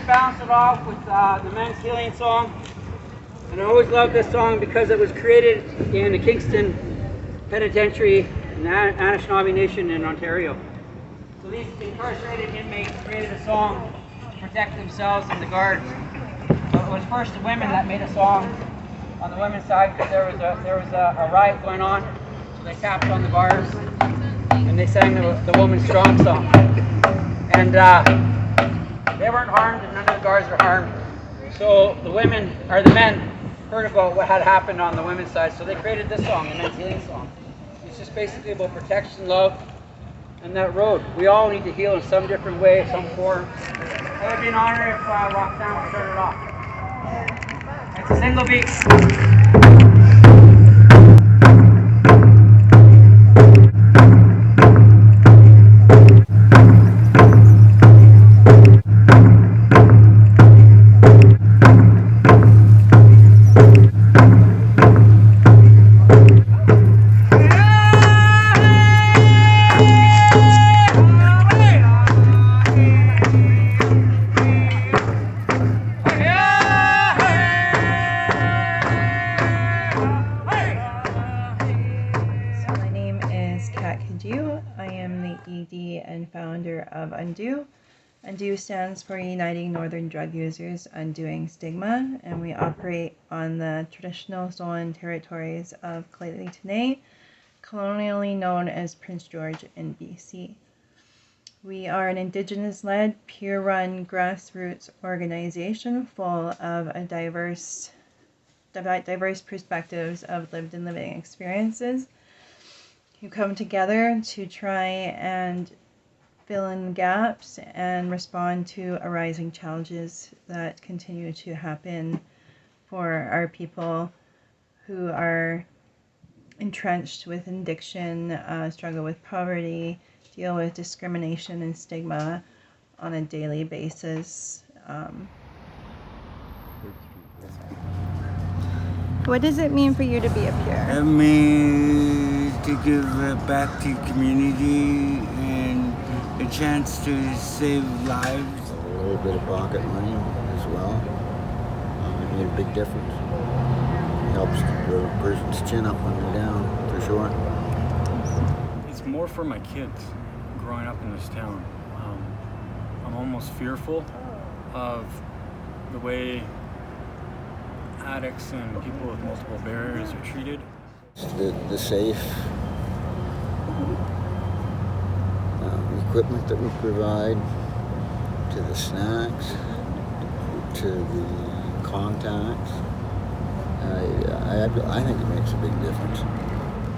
balance it off with the men's healing song. And I always loved this song because it was created in the Kingston Penitentiary in the Anishinaabe Nation in Ontario. So these incarcerated inmates created a song to protect themselves and the guards. So it was first the women that made a song on the women's side because there was a riot going on. So they tapped on the bars and they sang the Woman's Strong song. And they weren't harmed and none of the guards were harmed. So the men heard about what had happened on the women's side, so they created this song, the men's healing song. It's just basically about protection, love, and that road. We all need to heal in some different way, some form. It would be an honor if Roxanne would start it off. It's a single beat. I am the ED and founder of UNDU. UNDU stands for Uniting Northern Drug Users Undoing Stigma, and we operate on the traditional stolen territories of Lheidli-T'enneh, colonially known as Prince George in BC. We are an Indigenous-led, peer-run, grassroots organization full of diverse perspectives of lived and living experiences who come together to try and fill in gaps and respond to arising challenges that continue to happen for our people who are entrenched with addiction, struggle with poverty, deal with discrimination and stigma on a daily basis. What does it mean for you to be a peer? It means to give back to community and a chance to save lives. A little bit of pocket money as well. It made a big difference. It helps the person's chin up when they're down, for sure. It's more for my kids growing up in this town. I'm almost fearful of the way addicts and people with multiple barriers are treated. The safe equipment that we provide, to the snacks, to the contacts, I think it makes a big difference.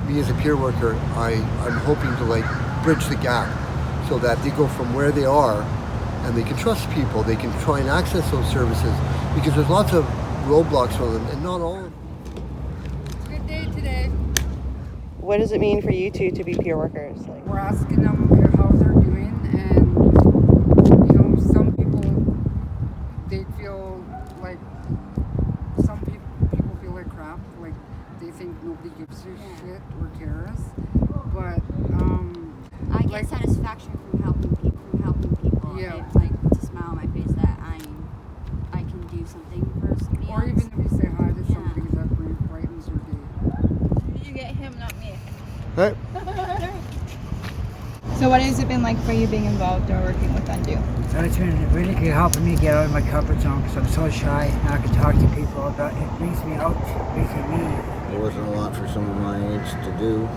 Me as a peer worker, I'm hoping to bridge the gap so that they go from where they are and they can trust people, they can try and access those services, because there's lots of roadblocks for them, and not all of them. It's a good day today. What does it mean for you two to be peer workers? We're asking them how they're doing, and some people, they feel like, some people feel like crap, like they think nobody gives a shit or cares, but I get satisfaction from helping people. Yeah. It, like, to smile on my face that I can do something for somebody or else. even if you say hi to somebody, that brightens your day. You get him, not me. Right? So what has it been like for you being involved or working with UNDU? So it's been really good helping me get out of my comfort zone because I'm so shy and I can talk to people about it. It brings me out, makes me. There wasn't a lot for someone my age to do.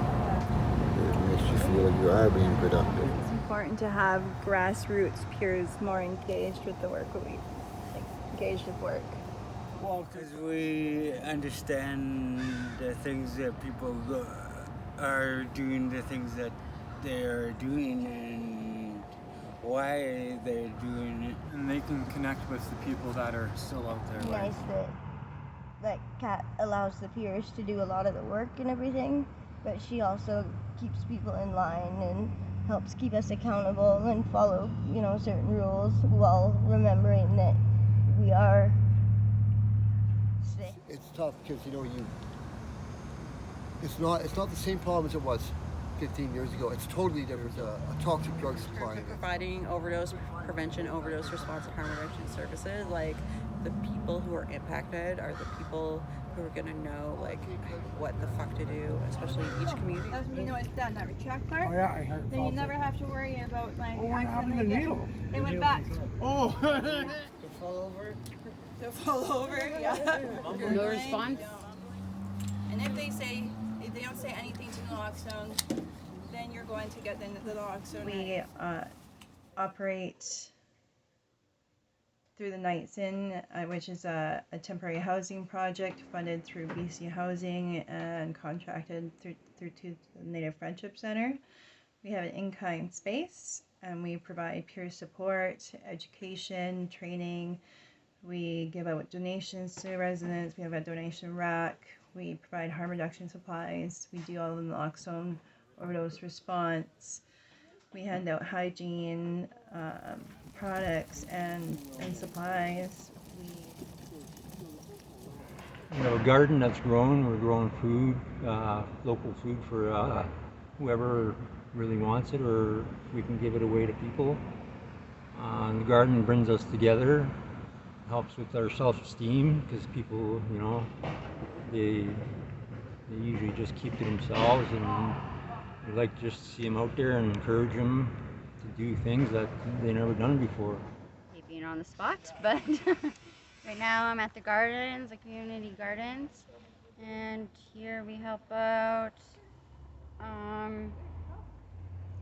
It makes you feel like you are being productive. It's important to have grassroots peers more engaged with the work engaged with work. Well, because we understand the things that people are doing, the things that they are doing, and why they're doing it. And they can connect with the people that are still out there. Nice that Kat allows the peers to do a lot of the work and everything, but she also keeps people in line and helps keep us accountable and follow, certain rules while remembering that we are sick. It's tough because it's not the same problem as it was 15 years ago. It's totally different. A toxic drug supply. Providing overdose prevention, overdose response, and harm reduction services. Like, the people who are impacted are the people who are gonna know like what the fuck to do, especially in each community. That's when you know it's done, that retract part. Oh yeah, I heard. Then you never have to worry about like. Oh, what happened to the needle? It went back. Oh. To fall over. To fall over, yeah. No response. And if they don't say anything to naloxone, then you're going to get the naloxone. We operate through the Nights Inn, which is a temporary housing project funded through BC Housing and contracted through to the Native Friendship Centre. We have an in-kind space, and we provide peer support, education, training. We give out donations to residents. We have a donation rack. We provide harm reduction supplies. We do all the naloxone overdose response. We hand out hygiene products and supplies. We have a garden that's grown. We're growing food, local food for whoever really wants it, or we can give it away to people. The garden brings us together, helps with our self-esteem, because people, you know, they usually just keep to themselves, and we like to just see them out there and encourage them to do things that they never done before. Being on the spot, but right now I'm at the gardens, the community gardens, and here we help out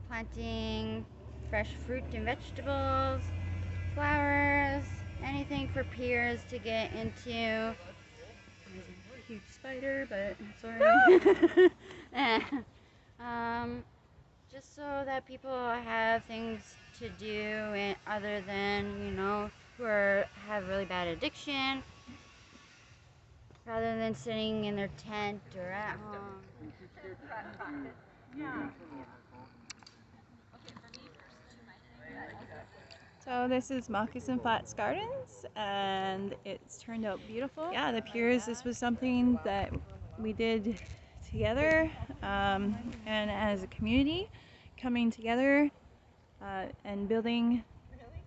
planting fresh fruit and vegetables, flowers, anything for peers to get into. There's a huge spider, but sorry. Just so that people have things to do, and other than, you know, who have really bad addiction, rather than sitting in their tent or at home. So this is Moccasin Flats Gardens, and it's turned out beautiful. Yeah, the Piers, this was something that we did together, and as a community, coming together and building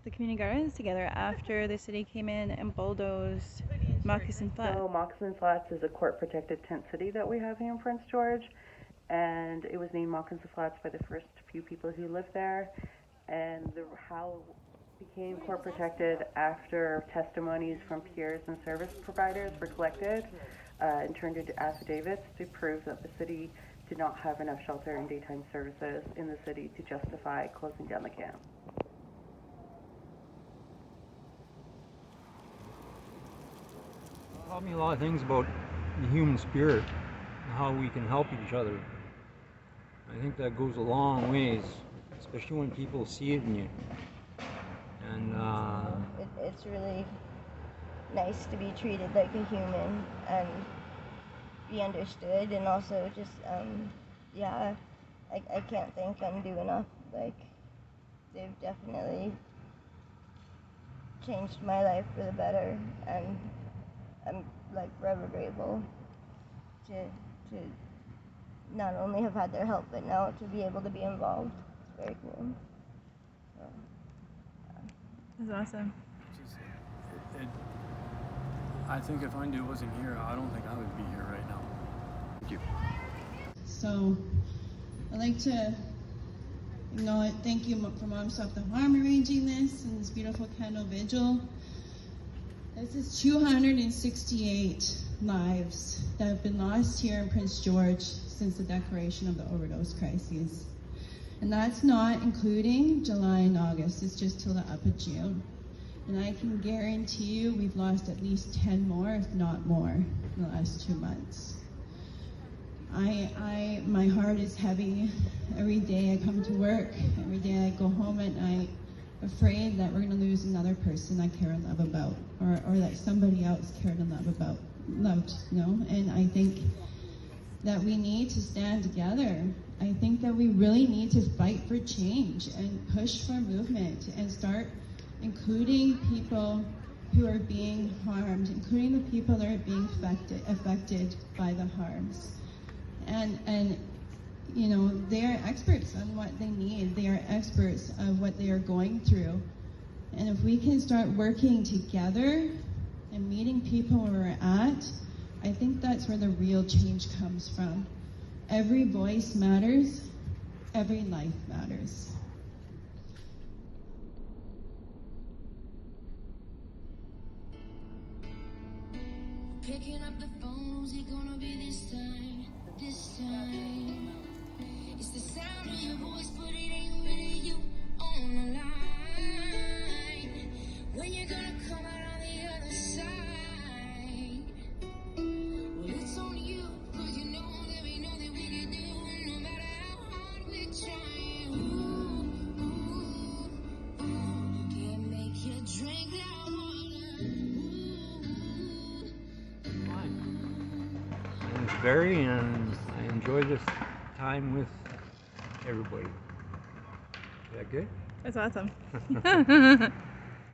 the community gardens together after the city came in and bulldozed Moccasin Flats. So Moccasin Flats is a court-protected tent city that we have here in Prince George, and it was named Moccasin Flats by the first few people who lived there, and how it became court-protected after testimonies from peers and service providers were collected and turned into affidavits to prove that the city did not have enough shelter and daytime services in the city to justify closing down the camp. It taught me a lot of things about the human spirit and how we can help each other. I think that goes a long ways, especially when people see it in you. And it's really nice to be treated like a human and be understood, and also just yeah, I can't thank UNDU enough. Like, they've definitely changed my life for the better, and I'm like forever grateful to not only have had their help, but now to be able to be involved. It's very cool. So, That's awesome. I think if UNDU wasn't here, I don't think I would be here right now. Thank you. So I'd like to thank you for Mom Stop the Harm arranging this and this beautiful candle vigil. This is 268 lives that have been lost here in Prince George since the declaration of the overdose crisis. And that's not including July and August, it's just till the up of June. And I can guarantee you we've lost at least 10 more, if not more, in the last 2 months. My heart is heavy. Every day I come to work, every day I go home at night, afraid that we're gonna lose another person I care and love about, or that somebody else cared and loved, you know? And I think that we need to stand together. I think that we really need to fight for change and push for movement and start including people who are being harmed, including the people that are being affected by the harms. And you know, they are experts on what they need. They are experts of what they are going through. And if we can start working together and meeting people where we're at, I think that's where the real change comes from. Every voice matters. Every life matters. Picking up the phone, who's it gonna be this time? This time. It's the sound of your voice, but it ain't really you on the line. When you're gonna come out on the other side? Well, it's on you, cause you know there ain't nothing we can do, no matter how hard we try. Ooh, can't make you drink that water. My name's Barry, and I enjoy this time with everybody. Is that good? That's awesome.